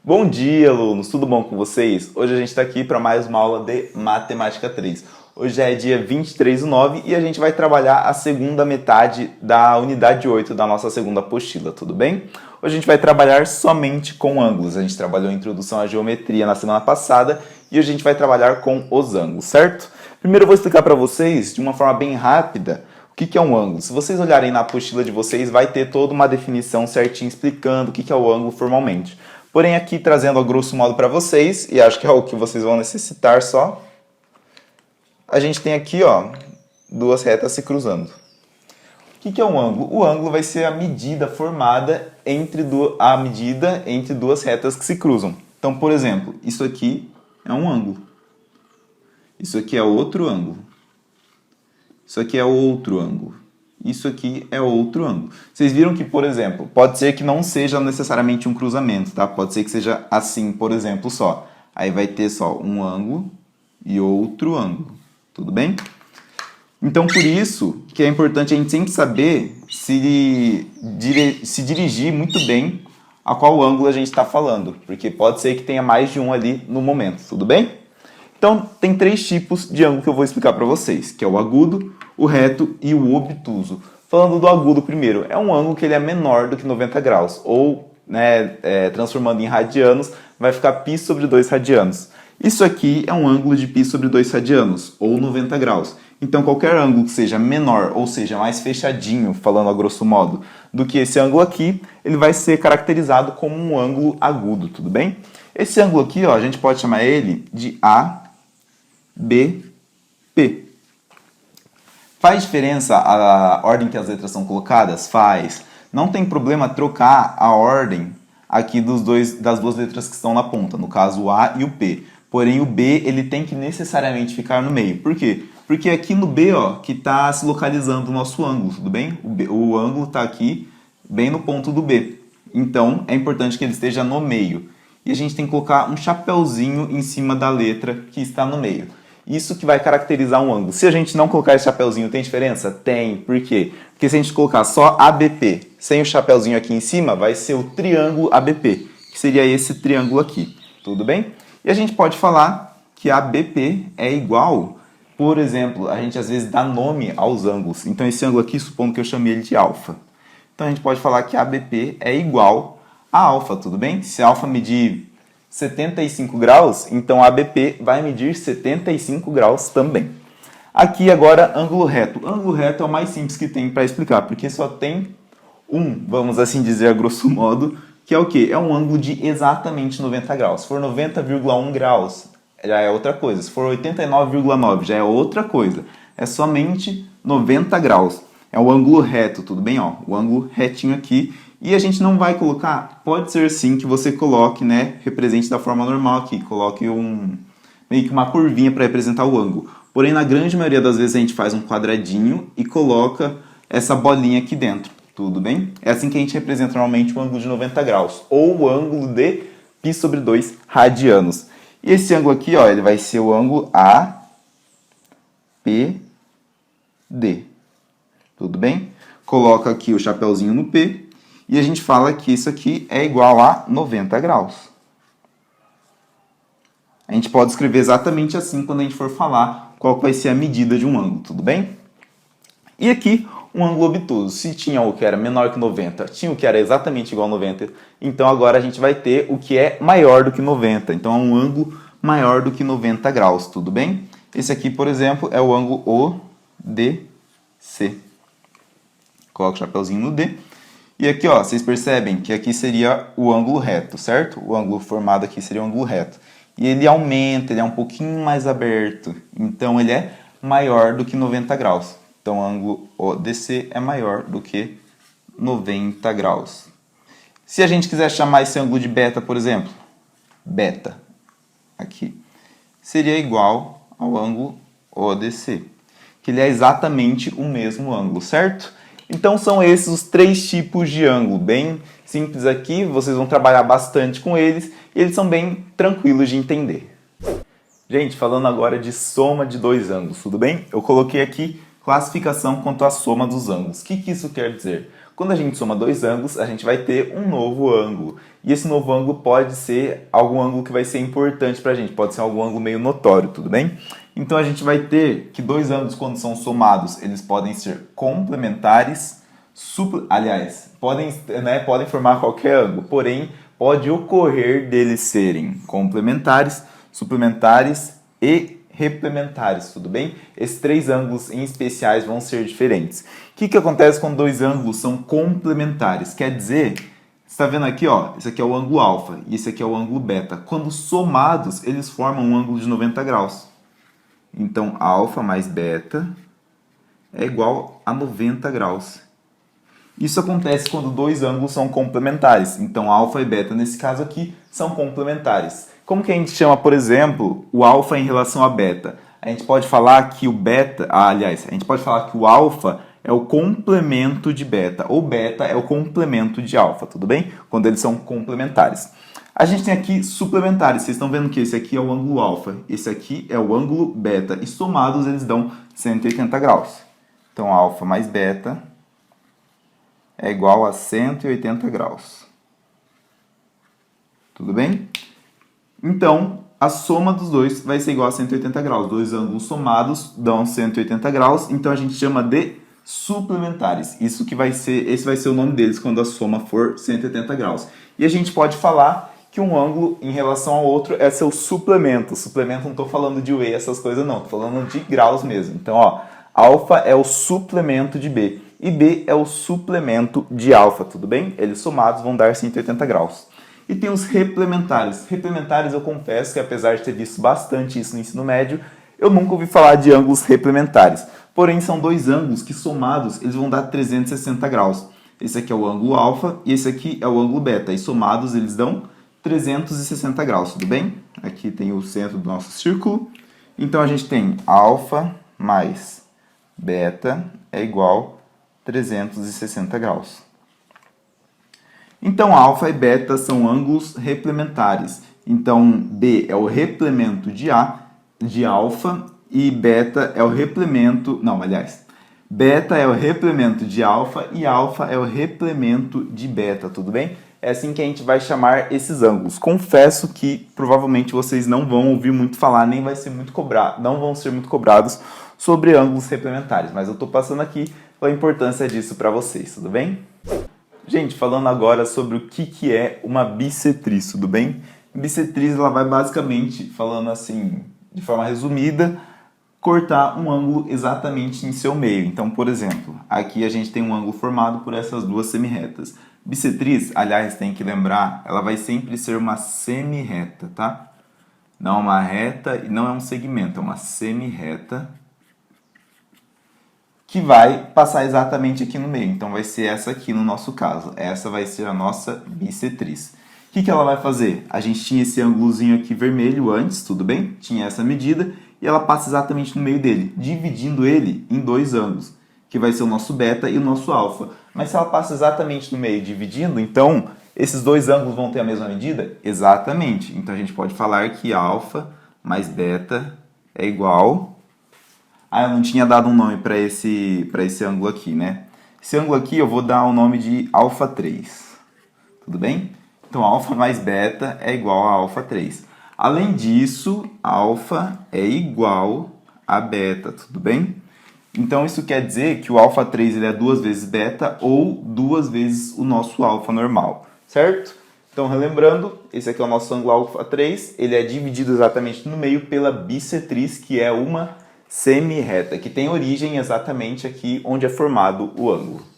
Bom dia, alunos! Tudo bom com vocês? Hoje a gente está aqui para mais uma aula de Matemática 3. Hoje é dia 23/9 e a gente vai trabalhar a segunda metade da unidade 8 da nossa segunda apostila, tudo bem? Hoje a gente vai trabalhar somente com ângulos. A gente trabalhou a introdução à geometria na semana passada e hoje a gente vai trabalhar com os ângulos, certo? Primeiro eu vou explicar para vocês, de uma forma bem rápida, o que é um ângulo. Se vocês olharem na apostila de vocês, vai ter toda uma definição certinha explicando o que é o ângulo formalmente. Porém, aqui trazendo a grosso modo para vocês, e acho que é o que vocês vão necessitar só, a gente tem aqui, ó, duas retas se cruzando. O que é um ângulo? O ângulo vai ser a medida formada entre duas retas que se cruzam. Então, por exemplo, isso aqui é um ângulo. Isso aqui é outro ângulo. Isso aqui é outro ângulo. Isso aqui é outro ângulo. Vocês viram que, por exemplo, pode ser que não seja necessariamente um cruzamento, tá? Pode ser que seja assim, por exemplo, só. Aí vai ter só um ângulo e outro ângulo. Tudo bem? Então, por isso que é importante a gente sempre saber se dirigir muito bem a qual ângulo a gente está falando. Porque pode ser que tenha mais de um ali no momento, tudo bem? Então, tem três tipos de ângulo que eu vou explicar para vocês, que é o agudo, o reto e o obtuso. Falando do agudo primeiro, é um ângulo que ele é menor do que 90 graus, ou, transformando em radianos, vai ficar π sobre 2 radianos. Isso aqui é um ângulo de π sobre 2 radianos, ou 90 graus. Então, qualquer ângulo que seja menor, ou seja, mais fechadinho, falando a grosso modo, do que esse ângulo aqui, ele vai ser caracterizado como um ângulo agudo, tudo bem? Esse ângulo aqui, ó, a gente pode chamar ele de ABP. Faz diferença a ordem que as letras são colocadas? Faz. Não tem problema trocar a ordem aqui das duas letras que estão na ponta, no caso o A e o P. Porém, o B ele tem que necessariamente ficar no meio. Por quê? Porque aqui no B, ó, que está se localizando o nosso ângulo, tudo bem? O ângulo está aqui, bem no ponto do B. Então, é importante que ele esteja no meio. E a gente tem que colocar um chapéuzinho em cima da letra que está no meio. Isso que vai caracterizar um ângulo. Se a gente não colocar esse chapéuzinho, tem diferença? Tem. Por quê? Porque se a gente colocar só ABP sem o chapéuzinho aqui em cima, vai ser o triângulo ABP, que seria esse triângulo aqui. Tudo bem? E a gente pode falar que ABP é igual, por exemplo, a gente às vezes dá nome aos ângulos. Então esse ângulo aqui, supondo que eu chamei ele de alfa. Então a gente pode falar que ABP é igual a alfa, tudo bem? Se alfa medir 75 graus, então a ABP vai medir 75 graus também. Aqui agora, ângulo reto. Ângulo reto é o mais simples que tem para explicar, porque só tem um, vamos assim dizer a grosso modo, que é o quê? É um ângulo de exatamente 90 graus. Se for 90,1 graus, já é outra coisa. Se for 89,9, já é outra coisa. É somente 90 graus. É o ângulo reto, tudo bem? Ó, o ângulo retinho aqui. E a gente não vai colocar, pode ser sim que você coloque, né, represente da forma normal aqui, coloque meio que uma curvinha para representar o ângulo. Porém, na grande maioria das vezes a gente faz um quadradinho e coloca essa bolinha aqui dentro, tudo bem? É assim que a gente representa normalmente o ângulo de 90 graus, ou o ângulo de π sobre 2 radianos. E esse ângulo aqui, ó, ele vai ser o ângulo APD, tudo bem? Coloca aqui o chapéuzinho no P. E a gente fala que isso aqui é igual a 90 graus. A gente pode escrever exatamente assim quando a gente for falar qual vai ser a medida de um ângulo, tudo bem? E aqui, um ângulo obtuso. Se tinha o que era menor que 90, tinha o que era exatamente igual a 90, então agora a gente vai ter o que é maior do que 90. Então é um ângulo maior do que 90 graus, tudo bem? Esse aqui, por exemplo, é o ângulo ODC. Coloca o chapéuzinho no D. E aqui, ó, vocês percebem que aqui seria o ângulo reto, certo? O ângulo formado aqui seria o ângulo reto. E ele aumenta, ele é um pouquinho mais aberto. Então, ele é maior do que 90 graus. Então, o ângulo ODC é maior do que 90 graus. Se a gente quiser chamar esse ângulo de beta, por exemplo, beta, aqui, seria igual ao ângulo ODC, que ele é exatamente o mesmo ângulo, certo? Então são esses os três tipos de ângulo, bem simples aqui, vocês vão trabalhar bastante com eles e eles são bem tranquilos de entender. Gente, falando agora de soma de dois ângulos, tudo bem? Eu coloquei aqui classificação quanto à soma dos ângulos. O que isso quer dizer? Quando a gente soma dois ângulos, a gente vai ter um novo ângulo. E esse novo ângulo pode ser algum ângulo que vai ser importante para a gente, pode ser algum ângulo meio notório, tudo bem? Então a gente vai ter que dois ângulos, quando são somados, eles podem ser complementares, podem formar qualquer ângulo, porém pode ocorrer deles serem complementares, suplementares e replementares, tudo bem? Esses três ângulos em especiais vão ser diferentes. O que acontece quando dois ângulos são complementares? Quer dizer, você está vendo aqui, ó, esse aqui é o ângulo alfa e esse aqui é o ângulo beta. Quando somados, eles formam um ângulo de 90 graus. Então, alfa mais beta é igual a 90 graus. Isso acontece quando dois ângulos são complementares. Então, alfa e beta, nesse caso aqui, são complementares. Como que a gente chama, por exemplo, o alfa em relação a beta? A gente pode falar que o beta, a gente pode falar que o alfa é o complemento de beta, ou beta é o complemento de alfa, tudo bem? Quando eles são complementares. A gente tem aqui suplementares. Vocês estão vendo que esse aqui é o ângulo alfa, esse aqui é o ângulo beta, e somados eles dão 180 graus. Então, alfa mais beta é igual a 180 graus. Tudo bem? Então, a soma dos dois vai ser igual a 180 graus. Dois ângulos somados dão 180 graus, então a gente chama de suplementares. Esse vai ser o nome deles quando a soma for 180 graus. E a gente pode falar que um ângulo em relação ao outro é seu suplemento. Suplemento, não estou falando de whey, essas coisas não, estou falando de graus mesmo. Então, ó, alfa é o suplemento de B e B é o suplemento de alfa, tudo bem? Eles somados vão dar 180 graus. E tem os replementares. Replementares, eu confesso que apesar de ter visto bastante isso no ensino médio, eu nunca ouvi falar de ângulos replementares. Porém, são dois ângulos que somados eles vão dar 360 graus. Esse aqui é o ângulo alfa e esse aqui é o ângulo beta. E somados eles dão 360 graus, tudo bem? Aqui tem o centro do nosso círculo. Então a gente tem alfa mais beta é igual a 360 graus. Então, alfa e beta são ângulos replementares. Então, B é o replemento de alfa e beta é o replemento... Não, aliás, beta é o replemento de alfa e alfa é o replemento de beta, tudo bem? É assim que a gente vai chamar esses ângulos. Confesso que provavelmente vocês não vão ouvir muito falar, nem vai ser muito não vão ser muito cobrados sobre ângulos replementares, mas eu estou passando aqui a importância disso para vocês, tudo bem? Gente, falando agora sobre o que é uma bissetriz, tudo bem? Bissetriz, ela vai basicamente, falando assim, de forma resumida, cortar um ângulo exatamente em seu meio. Então, por exemplo, aqui a gente tem um ângulo formado por essas duas semirretas. Bissetriz, aliás, tem que lembrar, ela vai sempre ser uma semirreta, tá? Não é uma reta e não é um segmento, é uma semirreta que vai passar exatamente aqui no meio. Então, vai ser essa aqui no nosso caso. Essa vai ser a nossa bissetriz. O que ela vai fazer? A gente tinha esse ângulozinho aqui vermelho antes, tudo bem? Tinha essa medida e ela passa exatamente no meio dele, dividindo ele em dois ângulos, que vai ser o nosso beta e o nosso alfa. Mas se ela passa exatamente no meio, dividindo, então esses dois ângulos vão ter a mesma medida? Exatamente. Então, a gente pode falar que alfa mais beta é igual... eu não tinha dado um nome para esse ângulo aqui, né? Esse ângulo aqui eu vou dar o nome de alfa 3. Tudo bem? Então, alfa mais beta é igual a alfa 3. Além disso, alfa é igual a beta, tudo bem? Então, isso quer dizer que o alfa 3 ele é 2 vezes beta ou 2 vezes o nosso alfa normal, certo? Então, relembrando, esse aqui é o nosso ângulo alfa 3, ele é dividido exatamente no meio pela bissetriz, que é uma semirreta, que tem origem exatamente aqui onde é formado o ângulo.